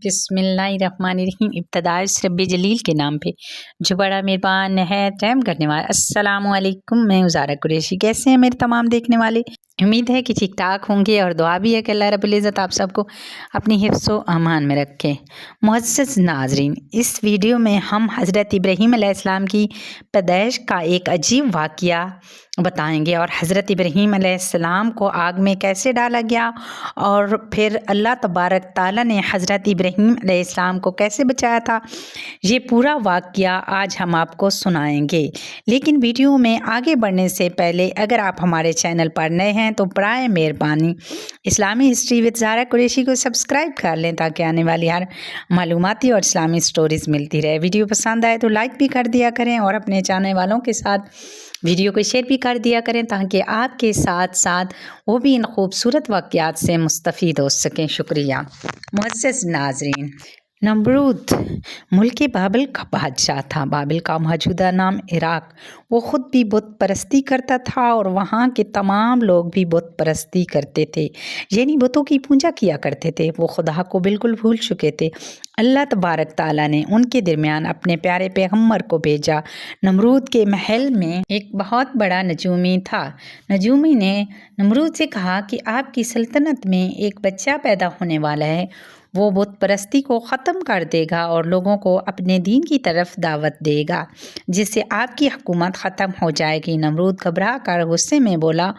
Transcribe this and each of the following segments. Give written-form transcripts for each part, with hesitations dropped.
बिस्मिल्लाहिर्रहमानिर्रहीम। इब्तिदाई से रब्बे जलील के नाम पे जो बड़ा मेहरबान नहायत रहम करने वाला। अस्सलामु अलैकुम। मैं उज़ारा कुरैशी। कैसे हैं मेरे तमाम देखने वाले? उम्मीद है कि ठीक ठाक होंगे और दुआ भी है कि अल्लाह रब्बुल इज़्ज़त आप सबको अपनी हिफ्ज़ व अमान में रखे। मुअज़्ज़ज़ नाज़रीन, इस वीडियो में हम हज़रत इब्राहीम अलैहिस्सलाम की पैदाइश का एक अजीब वाक़या बताएंगे और हज़रत इब्राहीम अलैहिस्सलाम को आग में कैसे डाला गया और फिर अल्लाह तबारक ताला ने हज़रत इब्राहीम अलैहिस्सलाम को कैसे बचाया था, ये पूरा वाक़या आज हम आपको सुनाएंगे। लेकिन वीडियो में आगे बढ़ने से पहले अगर आप हमारे चैनल पर नए हैं तो बराए मेहरबानी इस्लामी हिस्ट्री विद ज़ारा कुरैशी को सब्सक्राइब कर लें ताकि आने वाली हर मालूमाती और इस्लामी स्टोरीज़ मिलती रहे। वीडियो पसंद आए तो लाइक भी कर दिया करें और अपने चाहने वालों के साथ वीडियो को शेयर भी कर दिया करें ताकि आपके साथ साथ वो भी इन खूबसूरत वाक़यात से मुस्तफ़ीद हो सकें। शुक्रिया। मुअज़्ज़ज़ नाज़रीन, नमरूद मुल्क बाबिल का बादशाह था। बाबिल का मौजूदा नाम इराक। वो ख़ुद भी बुत परस्ती करता था और वहाँ के तमाम लोग भी बुत परस्ती करते थे, यानी बुतों की पूजा किया करते थे। वो खुदा को बिल्कुल भूल चुके थे। अल्लाह तबारक ताला ने उनके दरमियान अपने प्यारे पैगम्बर को भेजा। नमरूद के महल में एक बहुत बड़ा नजूमी था। नजूमी ने नमरूद से कहा कि आपकी सल्तनत में एक बच्चा पैदा होने वाला है। वो बुत परस्ती को ख़त्म कर देगा और लोगों को अपने दीन की तरफ दावत देगा, जिससे आपकी हुकूमत ख़त्म हो जाएगी। नमरूद घबरा कर गुस्से में बोला,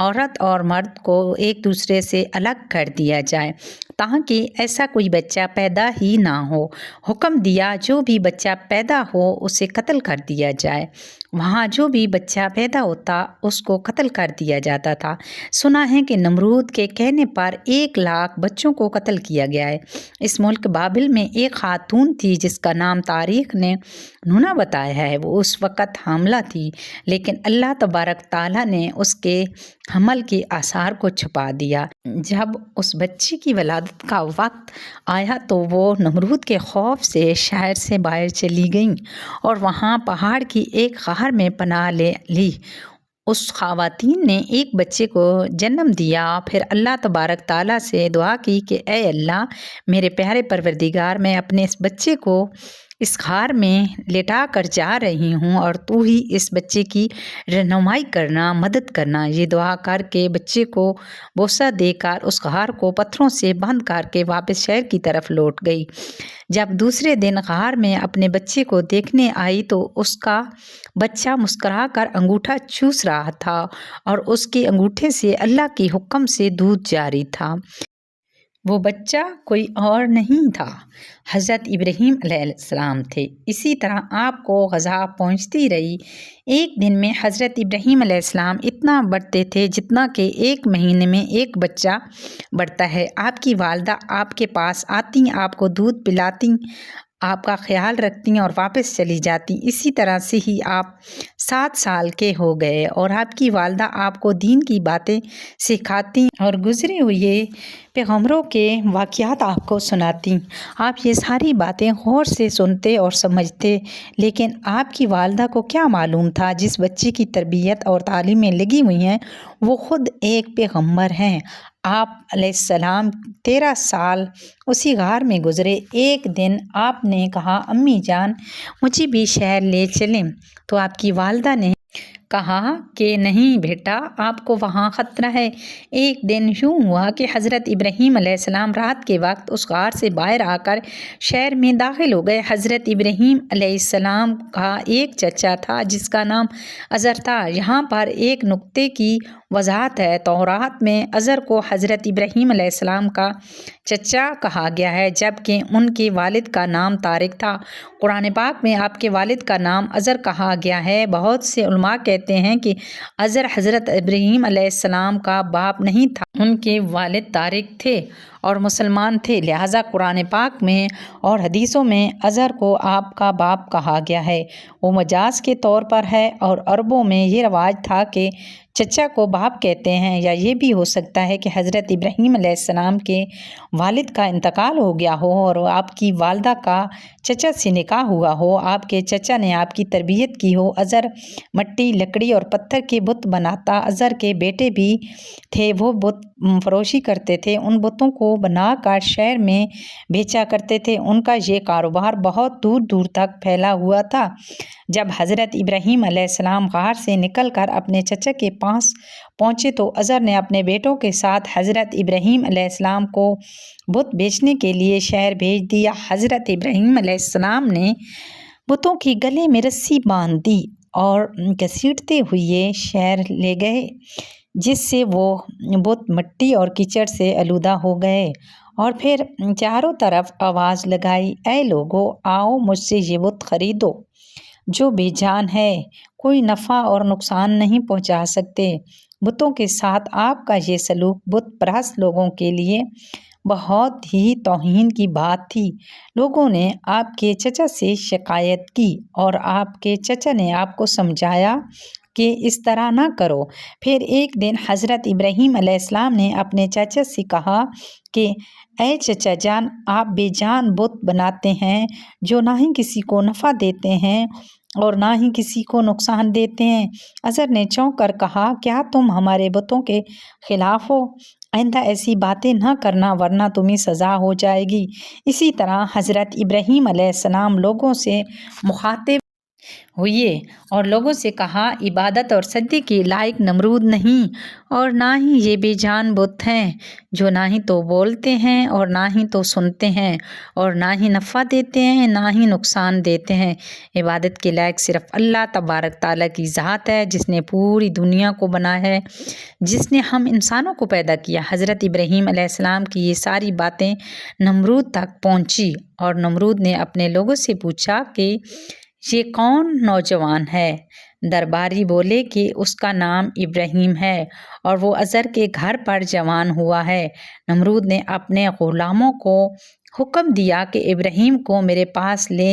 औरत और मर्द को एक दूसरे से अलग कर दिया जाए ताकि ऐसा कोई बच्चा पैदा ही ना हो। हुक्म दिया, जो भी बच्चा पैदा हो उसे कत्ल कर दिया जाए। वहाँ जो भी बच्चा पैदा होता उसको कत्ल कर दिया जाता था। सुना है कि नमरूद के कहने पर 1 लाख बच्चों को कत्ल किया गया है। इस मुल्क बाबिल में एक खातून थी जिसका नाम तारीख़ ने नूना बताया है। वो उस वक़्त हामला थी, लेकिन अल्लाह तबारक ताला ने उसके हमल के आसार को छुपा दिया। जब उस बच्ची की वलादत का वक्त आया तो वो नमरूद के खौफ से शहर से बाहर चली गईं और वहाँ पहाड़ की एक ग़ार में पनाह ले ली। उस ख़वातीन ने एक बच्चे को जन्म दिया। फिर अल्लाह तबारक ताला से दुआ की कि ए अल्लाह, मेरे प्यारे परवरदिगार, मैं अपने इस बच्चे को इस ग़ार में लेटा कर जा रही हूँ और तू ही इस बच्चे की रहनुमाई करना, मदद करना। ये दुआ करके बच्चे को बोसा देकर उस ग़ार को पत्थरों से बंद करके वापस शहर की तरफ लौट गई। जब दूसरे दिन ग़ार में अपने बच्चे को देखने आई तो उसका बच्चा मुस्कुराकर अंगूठा चूस रहा था और उसके अंगूठे से अल्लाह के हुक्म से दूध जारी था। वो बच्चा कोई और नहीं था, हज़रत इब्राहीम अलैहिस्सलाम थे। इसी तरह आपको ग़ज़ा पहुँचती रही। एक दिन में हज़रत इब्राहीम अलैहिस्सलाम इतना बढ़ते थे जितना कि 1 महीने में एक बच्चा बढ़ता है। आपकी वालदा आपके पास आती, आपको दूध पिलाती, आपका ख्याल रखती और वापस चली जाती। इसी तरह से ही आप 7 साल के हो गए और आपकी वालदा आपको दीन की बातें सिखाती और गुज़रे हुए पैगम्बरों के वाक़यात आपको सुनाती। आप ये सारी बातें गौर से सुनते और समझते, लेकिन आपकी वालदा को क्या मालूम था जिस बच्चे की तरबियत और तालीम में लगी हुई हैं वो ख़ुद एक पैगम्बर हैं। आप अलैहिस्सलाम 13 साल उसी ग़ार में गुज़रे। एक दिन आपने कहा, अम्मी जान, मुझे भी शहर ले चलें, तो आपकी वालदा ने कहा कि नहीं बेटा, आपको वहाँ ख़तरा है। एक दिन यूँ हुआ कि हज़रत इब्राहीम अलैहिस्सलाम रात के वक्त उस ग़ार से बाहर आकर शहर में दाखिल हो गए। हज़रत इब्राहीम अलैहिस्सलाम का एक चचा था जिसका नाम अज़र था। यहाँ पर एक नुक्ते की वजाहत है। तौरात में अज़र को हज़रत इब्राहीम अलैहिस्सलाम का चचा कहा गया है, जबकि उनके वालिद का नाम तारिक था। कुरान पाक में आपके वालिद का नाम अज़र कहा गया है। बहुत से उलमा कहते हैं कि अज़र हज़रत इब्राहीम अलैहिस्सलाम का बाप नहीं था, उनके वालिद तारिक थे और मुसलमान थे। लिहाजा कुरान पाक में और हदीसों में अज़र को आपका बाप कहा गया है। वो मजाज के तौर पर है और अरबों में ये रवाज था कि चचा को बाप कहते हैं। या ये भी हो सकता है कि हज़रत इब्राहीम अलैहिस्सलाम के वालिद का इंतकाल हो गया हो और आपकी वालदा का चचा से निकाह हुआ हो। आपके चचा ने आपकी तरबियत की हो। अज़र मट्टी, लकड़ी और पत्थर के बुत बनाता। अज़र के बेटे भी थे, वो बुत फरोशी करते थे। उन बुतों को को बनाकर शहर में बेचा करते थे। उनका ये कारोबार बहुत दूर दूर तक फैला हुआ था। जब हज़रत इब्राहीम अलैहिस्सलाम गार से निकलकर अपने चचा के पास पहुँचे तो अज़र ने अपने बेटों के साथ हज़रत इब्राहीम अलैहिस्सलाम को बुत बेचने के लिए शहर भेज दिया। हज़रत इब्राहीम अलैहिस्सलाम ने बुतों की गले में रस्सी बांध दी और घसीटते हुए शहर ले गए, जिससे वो बुत मिट्टी और कीचड़ से आलूदा हो गए। और फिर चारों तरफ आवाज़ लगाई, ऐ लोगो, आओ मुझसे ये बुत खरीदो जो बेजान है, कोई नफ़ा और नुकसान नहीं पहुंचा सकते। बुतों के साथ आपका ये सलूक बुत परस्त लोगों के लिए बहुत ही तौहीन की बात थी। लोगों ने आपके चचा से शिकायत की और आपके चचा ने आपको समझाया कि इस तरह ना करो। फिर एक दिन हज़रत इब्राहीम अलैहिस्सलाम ने अपने चाचा से कहा कि ऐ चचा जान, आप बेजान बुत बनाते हैं जो ना ही किसी को नफ़ा देते हैं और ना ही किसी को नुकसान देते हैं। अज़र ने चौंक कर कहा, क्या तुम हमारे बुतों के ख़िलाफ़ हो? आइंदा ऐसी बातें न करना वरना तुम्हें सज़ा हो जाएगी। इसी तरह हज़रत इब्राहीम अलैहिस्सलाम लोगों से मुखातिब हुए और लोगों से कहा, इबादत और सजदे के लायक नमरूद नहीं और ना ही ये बेजान बुत हैं जो ना ही तो बोलते हैं और ना ही तो सुनते हैं और ना ही नफ़ा देते हैं ना ही नुकसान देते हैं। इबादत के लायक सिर्फ़ अल्लाह तबारक ताला की ज़ात है, जिसने पूरी दुनिया को बनाया है, जिसने हम इंसानों को पैदा किया। हज़रत इब्राहीम अलैहिस्सलाम की ये सारी बातें नमरूद तक पहुँची और नमरूद ने अपने लोगों से पूछा कि ये कौन नौजवान है? दरबारी बोले कि उसका नाम इब्राहीम है और वो अज़र के घर पर जवान हुआ है। नमरूद ने अपने ग़ुलामों को हुक्म दिया कि इब्राहीम को मेरे पास ले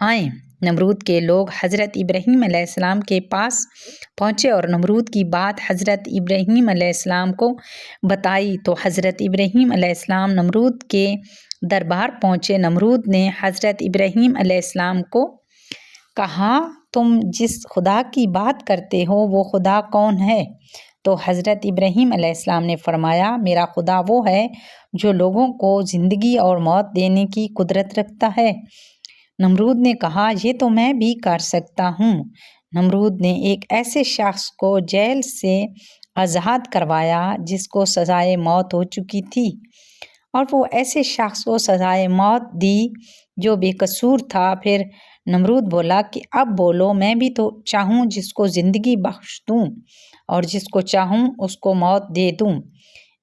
आएं। नमरूद के लोग हज़रत इब्राहीम अलैहिस्सलाम के पास पहुँचे और नमरूद की बात हज़रत इब्राहीम अलैहिस्सलाम को बताई तो हज़रत इब्राहीम अलैहिस्सलाम नमरूद के दरबार पहुँचे। नमरूद ने हज़रत इब्राहीम अलैहिस्सलाम को कहा, तुम जिस खुदा की बात करते हो वो खुदा कौन है? तो हज़रत इब्राहीम अलैहिस्सलाम ने फरमाया, मेरा खुदा वो है जो लोगों को ज़िंदगी और मौत देने की कुदरत रखता है। नमरूद ने कहा, ये तो मैं भी कर सकता हूँ। नमरूद ने एक ऐसे शख्स को जेल से आज़ाद करवाया जिसको सज़ाए मौत हो चुकी थी और वो ऐसे शख्स को सज़ाए मौत दी जो बेकसूर था। फिर नमरूद बोला कि अब बोलो, मैं भी तो चाहूँ जिसको ज़िंदगी बख्श दूँ और जिसको चाहूँ उसको मौत दे दूँ।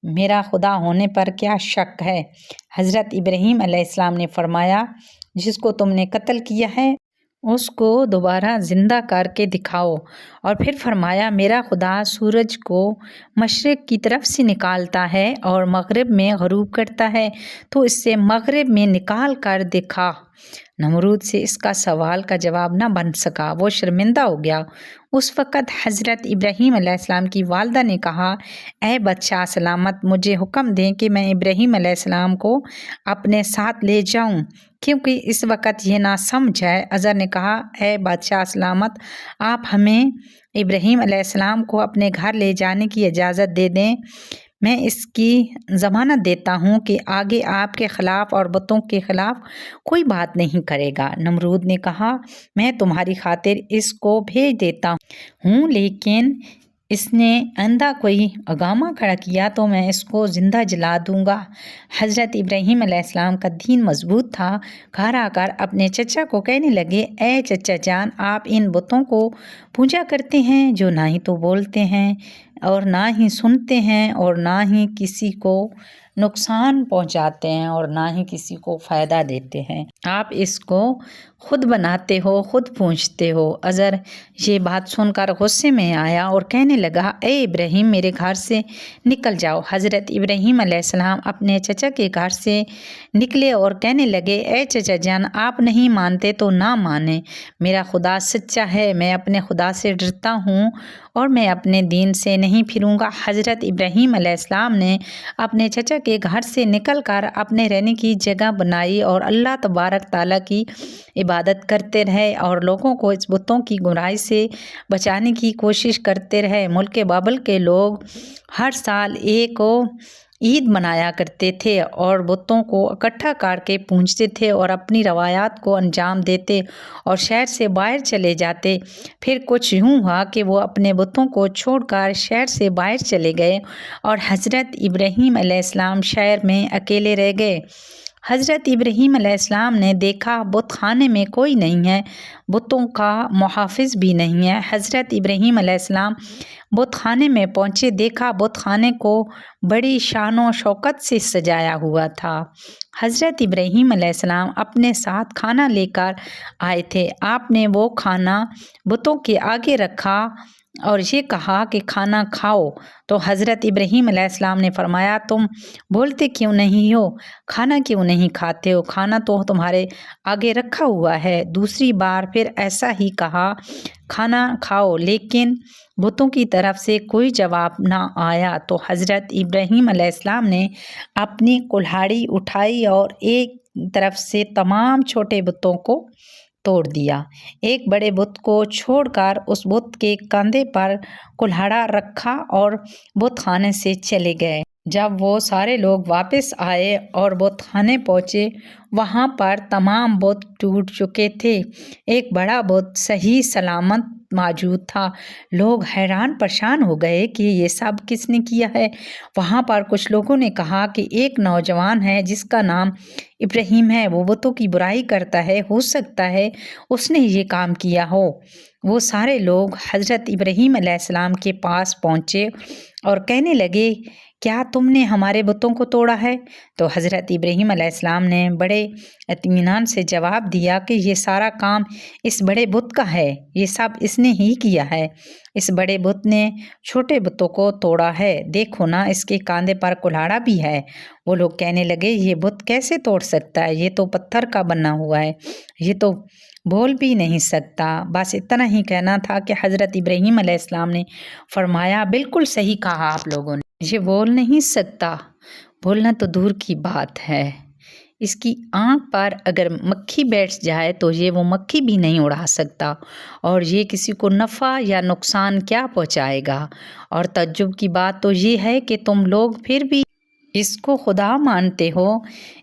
मेरा खुदा होने पर क्या शक है? हज़रत इब्राहीम अलैहिस्सलाम ने फरमाया, जिसको तुमने कत्ल किया है उसको दोबारा ज़िंदा करके दिखाओ। और फिर फरमाया, मेरा खुदा सूरज को मशरिक़ की तरफ से निकालता है और मग़रिब में ग़रूब करता है, तो इससे मग़रिब में निकाल कर दिखा। नमरूद से इसका सवाल का जवाब न बन सका, वो शर्मिंदा हो गया। उस वक़्त हज़रत इब्राहीम अलैहिस्सलाम की वालदा ने कहा, ऐ बादशाह सलामत, मुझे हुक्म दें कि मैं इब्राहीम अलैहिस्सलाम को अपने साथ ले जाऊं, क्योंकि इस वक़्त ये ना समझ है। अज़र ने कहा, ऐ बादशाह सलामत, आप हमें इब्राहीम अलैहिस्सलाम को अपने घर ले जाने की इजाज़त दे दें। मैं इसकी ज़मानत देता हूँ कि आगे आपके ख़िलाफ़ और बुतों के ख़िलाफ़ कोई बात नहीं करेगा। नमरूद ने कहा, मैं तुम्हारी खातिर इसको भेज देता हूँ, लेकिन इसने आइंदा कोई अगामा खड़ा किया तो मैं इसको ज़िंदा जला दूँगा। हज़रत इब्राहीम अलैहिस्सलाम का दीन मज़बूत था। घर आकर अपने चचा को कहने लगे, ऐ चचा जान, आप इन बुतों को पूजा करते हैं जो ना ही तो बोलते हैं और ना ही सुनते हैं और ना ही किसी को नुकसान पहुंचाते हैं और ना ही किसी को फ़ायदा देते हैं। आप इसको खुद बनाते हो, खुद पूछते हो। अज़र ये बात सुनकर गुस्से में आया और कहने लगा, ए इब्राहीम, मेरे घर से निकल जाओ। हज़रत इब्राहीम अलैहिस्सलाम अपने चचा के घर से निकले और कहने लगे, ए चचा जान, आप नहीं मानते तो ना माने, मेरा खुदा सच्चा है, मैं अपने खुदा से डरता हूँ और मैं अपने दीन से नहीं फिरूँगा। हज़रत इब्राहीम अलैहिस्सलाम ने अपने चचा के घर से निकलकर अपने रहने की जगह बनाई और अल्लाह तबारक ताला की इबादत करते रहे और लोगों को इस बुतों की गुमराही से बचाने की कोशिश करते रहे। मुल्क बाबल के लोग हर साल एक عید منایا کرتے تھے اور بتوں کو اکٹھا کر کے پوجتے تھے اور اپنی روایات کو انجام دیتے اور شہر سے باہر چلے جاتے۔ پھر کچھ یوں ہوا کہ وہ اپنے بتوں کو چھوڑ کر شہر سے باہر چلے گئے اور حضرت ابراہیم علیہ السلام شہر میں اکیلے رہ گئے۔ حضرت ابراہیم علیہ السلام نے دیکھا بت خانے میں کوئی نہیں ہے، بتوں کا محافظ بھی نہیں ہے۔ حضرت ابراہیم علیہ السلام بت خانے میں پہنچے، دیکھا بت خانے کو بڑی شان و شوکت سے سجایا ہوا تھا۔ حضرت ابراہیم علیہ السلام اپنے ساتھ کھانا لے کر آئے تھے۔ آپ نے وہ کھانا بتوں کے آگے رکھا اور یہ کہا کہ کھانا کھاؤ، تو حضرت ابراہیم علیہ السلام نے فرمایا تم بولتے کیوں نہیں ہو؟ کھانا کیوں نہیں کھاتے ہو؟ کھانا تو تمہارے آگے رکھا ہوا ہے۔ دوسری بار پھر ایسا ہی کہا کھانا کھاؤ، لیکن بتوں کی طرف سے کوئی جواب نہ آیا۔ تو حضرت ابراہیم علیہ السلام نے اپنی کلہاڑی اٹھائی اور ایک طرف سے تمام چھوٹے بتوں کو توڑ دیا، ایک بڑے بت کو چھوڑ کر اس بت کے کندھے پر کلہاڑا رکھا اور بت خانے سے چلے گئے۔ جب وہ سارے لوگ واپس آئے اور بت خانے پہنچے، وہاں پر تمام بت ٹوٹ چکے تھے، ایک بڑا بت صحیح سلامت موجود تھا۔ لوگ حیران پریشان ہو گئے کہ یہ سب کس نے کیا ہے۔ وہاں پر کچھ لوگوں نے کہا کہ ایک نوجوان ہے جس کا نام ابراہیم ہے، وہ بتوں کی برائی کرتا ہے، ہو سکتا ہے اس نے یہ کام کیا ہو۔ وہ سارے لوگ حضرت ابراہیم علیہ السلام کے پاس پہنچے اور کہنے لگے کیا تم نے ہمارے بتوں کو توڑا ہے؟ تو حضرت ابراہیم علیہ السلام نے بڑے اطمینان سے جواب دیا کہ یہ سارا کام اس بڑے بت کا ہے، یہ سب اس نے ہی کیا ہے۔ اس بڑے بت نے چھوٹے بتوں کو توڑا ہے، دیکھو نا اس کے کاندھے پر کلہاڑا بھی ہے۔ وہ لوگ کہنے لگے یہ بت کیسے توڑ سکتا ہے؟ یہ تو پتھر کا بنا ہوا ہے، یہ تو بول بھی نہیں سکتا۔ بس اتنا ہی کہنا تھا کہ حضرت ابراہیم علیہ السلام نے فرمایا بالکل صحیح کہا آپ لوگوں نے، یہ بول نہیں سکتا، بولنا تو دور کی بات ہے، اس کی آنکھ پر اگر مکھی بیٹھ جائے تو یہ وہ مکھی بھی نہیں اڑا سکتا، اور یہ کسی کو نفع یا نقصان کیا پہنچائے گا۔ اور تعجب کی بات تو یہ ہے کہ تم لوگ پھر بھی اس کو خدا مانتے ہو،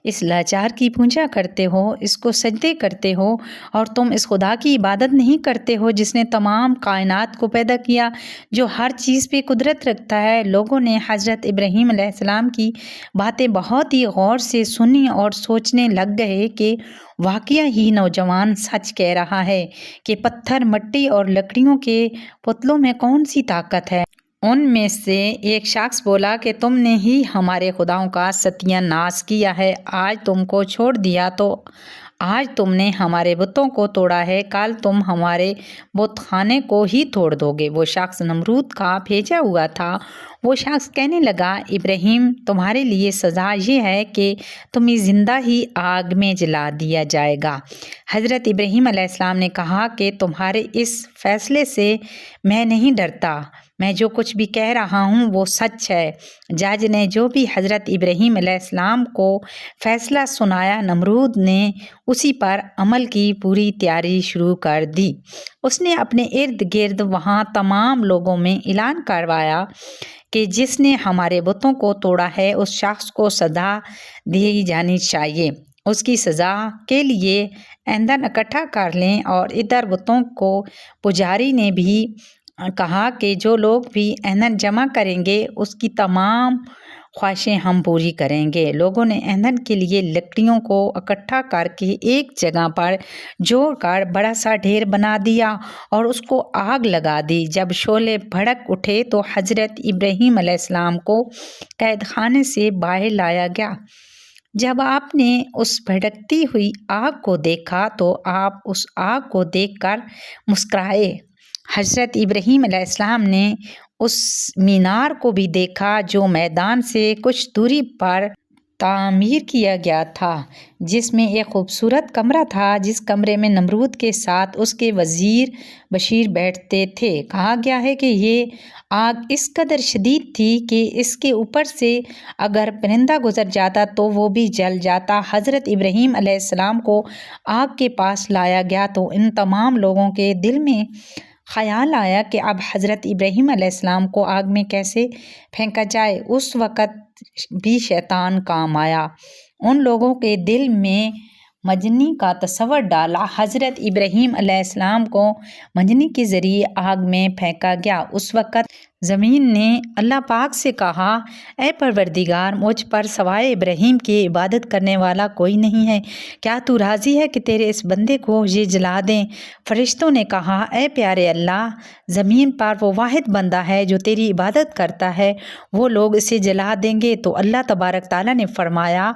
اس لاچار کی پوجا کرتے ہو، اس کو سجدے کرتے ہو، اور تم اس خدا کی عبادت نہیں کرتے ہو جس نے تمام کائنات کو پیدا کیا، جو ہر چیز پہ قدرت رکھتا ہے۔ لوگوں نے حضرت ابراہیم علیہ السلام کی باتیں بہت ہی غور سے سنی اور سوچنے لگ گئے کہ واقعہ ہی نوجوان سچ کہہ رہا ہے کہ پتھر، مٹی اور لکڑیوں کے پتلوں میں کون سی طاقت ہے۔ ان میں سے ایک شخص بولا کہ تم نے ہی ہمارے خداؤں کا ستیہ ناش کیا ہے، آج تم کو چھوڑ دیا تو آج تم نے ہمارے بتوں کو توڑا ہے، کل تم ہمارے بت خانے کو ہی توڑ دو گے۔ وہ شخص نمرود کا بھیجا ہوا تھا۔ وہ شخص کہنے لگا ابراہیم تمہارے لیے سزا یہ ہے کہ تمہیں زندہ ہی آگ میں جلا دیا جائے گا۔ حضرت ابراہیم علیہ السلام نے کہا کہ تمہارے اس فیصلے سے میں نہیں ڈرتا، میں جو کچھ بھی کہہ رہا ہوں وہ سچ ہے۔ جج نے جو بھی حضرت ابراہیم علیہ السلام کو فیصلہ سنایا، نمرود نے اسی پر عمل کی پوری تیاری شروع کر دی۔ اس نے اپنے ارد گرد وہاں تمام لوگوں میں اعلان کروایا کہ جس نے ہمارے بتوں کو توڑا ہے اس شخص کو سزا دی جانی چاہیے، اس کی سزا کے لیے ایندھن اکٹھا کر لیں۔ اور ادھر بتوں کو پجاری نے بھی کہا کہ جو لوگ بھی ایندھن جمع کریں گے اس کی تمام خواہشیں ہم پوری کریں گے۔ لوگوں نے ایندھن کے لیے لکڑیوں کو اکٹھا کر کے ایک جگہ پر جوڑ کر بڑا سا ڈھیر بنا دیا اور اس کو آگ لگا دی۔ جب شعلے بھڑک اٹھے تو حضرت ابراہیم علیہ السلام کو قید خانے سے باہر لایا گیا۔ جب آپ نے اس بھڑکتی ہوئی آگ کو دیکھا تو آپ اس آگ کو دیکھ کر مسکرائے۔ حضرت ابراہیم علیہ السلام نے اس مینار کو بھی دیکھا جو میدان سے کچھ دوری پر تعمیر کیا گیا تھا، جس میں ایک خوبصورت کمرہ تھا، جس کمرے میں نمرود کے ساتھ اس کے وزیر بشیر بیٹھتے تھے۔ کہا گیا ہے کہ یہ آگ اس قدر شدید تھی کہ اس کے اوپر سے اگر پرندہ گزر جاتا تو وہ بھی جل جاتا۔ حضرت ابراہیم علیہ السلام کو آگ کے پاس لایا گیا تو ان تمام لوگوں کے دل میں خیال آیا کہ اب حضرت ابراہیم علیہ السلام کو آگ میں کیسے پھینکا جائے۔ اس وقت بھی شیطان کام آیا، ان لوگوں کے دل میں منجنی کا تصور ڈالا۔ حضرت ابراہیم علیہ السلام کو منجنی کے ذریعے آگ میں پھینکا گیا۔ اس وقت زمین نے اللہ پاک سے کہا، اے پروردگار، مجھ پر سوائے ابراہیم کی عبادت کرنے والا کوئی نہیں ہے، کیا تو راضی ہے کہ تیرے اس بندے کو یہ جلا دیں؟ فرشتوں نے کہا، اے پیارے اللہ، زمین پر وہ واحد بندہ ہے جو تیری عبادت کرتا ہے، وہ لوگ اسے جلا دیں گے۔ تو اللہ تبارک تعالیٰ نے فرمایا،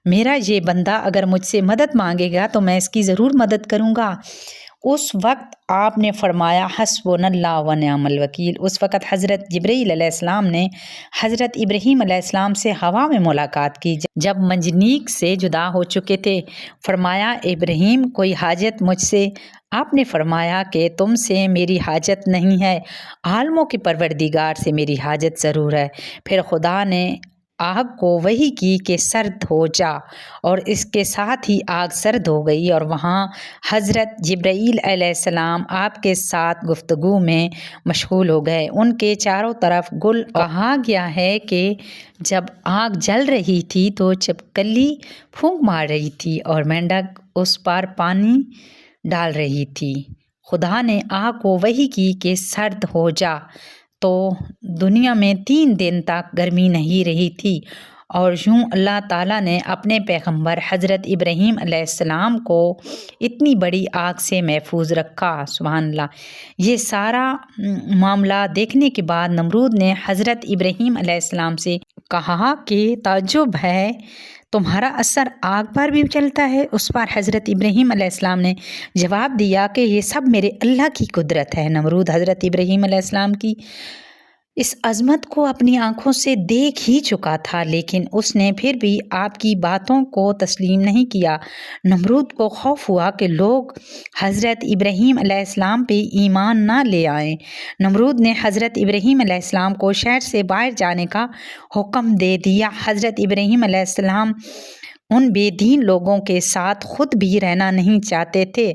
میرا یہ بندہ اگر مجھ سے مدد مانگے گا تو میں اس کی ضرور مدد کروں گا۔ اس وقت آپ نے فرمایا، حسبنا اللہ و نعم الوکیل۔ اس وقت حضرت جبرائیل علیہ السلام نے حضرت ابراہیم علیہ السلام سے ہوا میں ملاقات کی جب منجنیق سے جدا ہو چکے تھے۔ فرمایا، ابراہیم، کوئی حاجت مجھ سے؟ آپ نے فرمایا کہ تم سے میری حاجت نہیں ہے، عالموں کے پروردگار سے میری حاجت ضرور ہے۔ پھر خدا نے آگ کو وحی کی کہ سرد ہو جا، اور اس کے ساتھ ہی آگ سرد ہو گئی، اور وہاں حضرت جبرائیل علیہ السلام آپ کے ساتھ گفتگو میں مشغول ہو گئے۔ ان کے چاروں طرف گل کہا گیا ہے کہ جب آگ جل رہی تھی تو چھپکلی پھونک مار رہی تھی اور مینڈک اس پر پانی ڈال رہی تھی۔ خدا نے آگ کو وحی کی کہ سرد ہو جا، تو دنیا میں 3 دن تک گرمی نہیں رہی تھی، اور یوں اللہ تعالیٰ نے اپنے پیغمبر حضرت ابراہیم علیہ السلام کو اتنی بڑی آگ سے محفوظ رکھا۔ سبحان اللہ۔ یہ سارا معاملہ دیکھنے کے بعد نمرود نے حضرت ابراہیم علیہ السلام سے کہا کہ تعجب ہے، تمہارا اثر آگ پر بھی چلتا ہے؟ اس پر حضرت ابراہیم علیہ السلام نے جواب دیا کہ یہ سب میرے اللہ کی قدرت ہے۔ نمرود حضرت ابراہیم علیہ السلام کی اس عظمت کو اپنی آنکھوں سے دیکھ ہی چکا تھا، لیکن اس نے پھر بھی آپ کی باتوں کو تسلیم نہیں کیا۔ نمرود کو خوف ہوا کہ لوگ حضرت ابراہیم علیہ السلام پہ ایمان نہ لے آئیں۔ نمرود نے حضرت ابراہیم علیہ السلام کو شہر سے باہر جانے کا حکم دے دیا۔ حضرت ابراہیم علیہ السلام ان بے دین لوگوں کے ساتھ خود بھی رہنا نہیں چاہتے تھے۔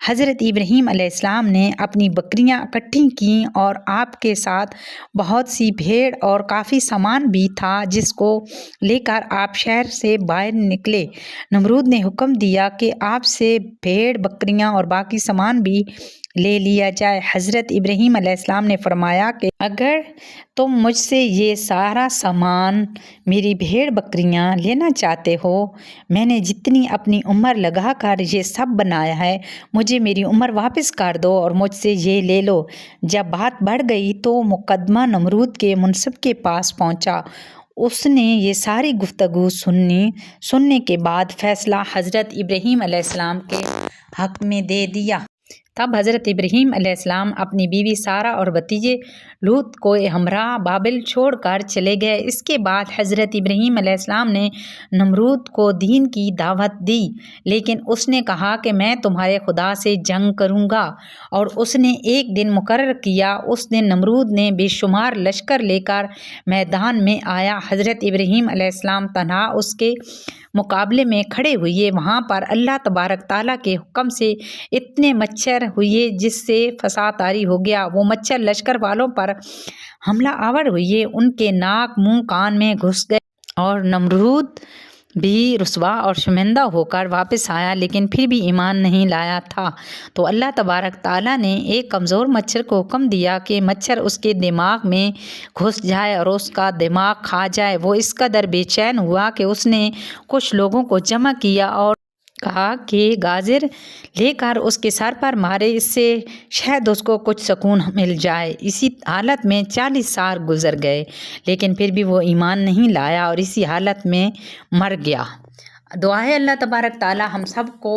حضرت ابراہیم علیہ السلام نے اپنی بکریاں اکٹھی کیں، اور آپ کے ساتھ بہت سی بھیڑ اور کافی سامان بھی تھا، جس کو لے کر آپ شہر سے باہر نکلے۔ نمرود نے حکم دیا کہ آپ سے بھیڑ، بکریاں اور باقی سامان بھی لے لیا جائے۔ حضرت ابراہیم علیہ السلام نے فرمایا کہ اگر تم مجھ سے یہ سارا سامان، میری بھیڑ بکریاں لینا چاہتے ہو، میں نے جتنی اپنی عمر لگا کر یہ سب بنایا ہے، مجھے میری عمر واپس کر دو اور مجھ سے یہ لے لو۔ جب بات بڑھ گئی تو مقدمہ نمرود کے منصب کے پاس پہنچا۔ اس نے یہ ساری گفتگو سننے کے بعد فیصلہ حضرت ابراہیم علیہ السلام کے حق میں دے دیا۔ تب حضرت ابراہیم علیہ السلام اپنی بیوی سارہ اور بھتیجے لوط کو ہمراہ بابل چھوڑ کر چلے گئے۔ اس کے بعد حضرت ابراہیم علیہ السلام نے نمرود کو دین کی دعوت دی، لیکن اس نے کہا کہ میں تمہارے خدا سے جنگ کروں گا، اور اس نے ایک دن مقرر کیا۔ اس دن نمرود نے بے شمار لشکر لے کر میدان میں آیا۔ حضرت ابراہیم علیہ السلام تنہا اس کے مقابلے میں کھڑے ہوئے۔ وہاں پر اللہ تبارک تعالیٰ کے حکم سے اتنے مچھر ہوئے جس سے فساد طاری ہو گیا۔ وہ مچھر لشکر والوں پر حملہ آور ہوئے، ان کے ناک، منہ، کان میں گھس گئے، اور نمرود بھی رسوا اور شرمندہ ہو کر واپس آیا، لیکن پھر بھی ایمان نہیں لایا تھا۔ تو اللہ تبارک تعالیٰ نے ایک کمزور مچھر کو حکم دیا کہ مچھر اس کے دماغ میں گھس جائے اور اس کا دماغ کھا جائے۔ وہ اس قدر بے چین ہوا کہ اس نے کچھ لوگوں کو جمع کیا اور کہا کہ گاجر لے کر اس کے سر پر مارے، اس سے شاید اس کو کچھ سکون مل جائے۔ اسی حالت میں 40 سال گزر گئے، لیکن پھر بھی وہ ایمان نہیں لایا اور اسی حالت میں مر گیا۔ دعا ہے اللہ تبارک تعالیٰ ہم سب کو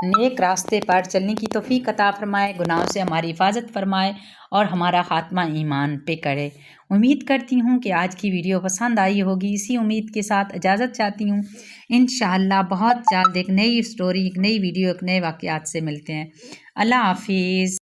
نیک راستے پر چلنے کی توفیق عطا فرمائے، گناہوں سے ہماری حفاظت فرمائے اور ہمارا خاتمہ ایمان پہ کرے۔ امید کرتی ہوں کہ آج کی ویڈیو پسند آئی ہوگی۔ اسی امید کے ساتھ اجازت چاہتی ہوں۔ انشاءاللہ بہت جلد ایک نئی سٹوری، ایک نئی ویڈیو، ایک نئے واقعات سے ملتے ہیں۔ اللہ حافظ۔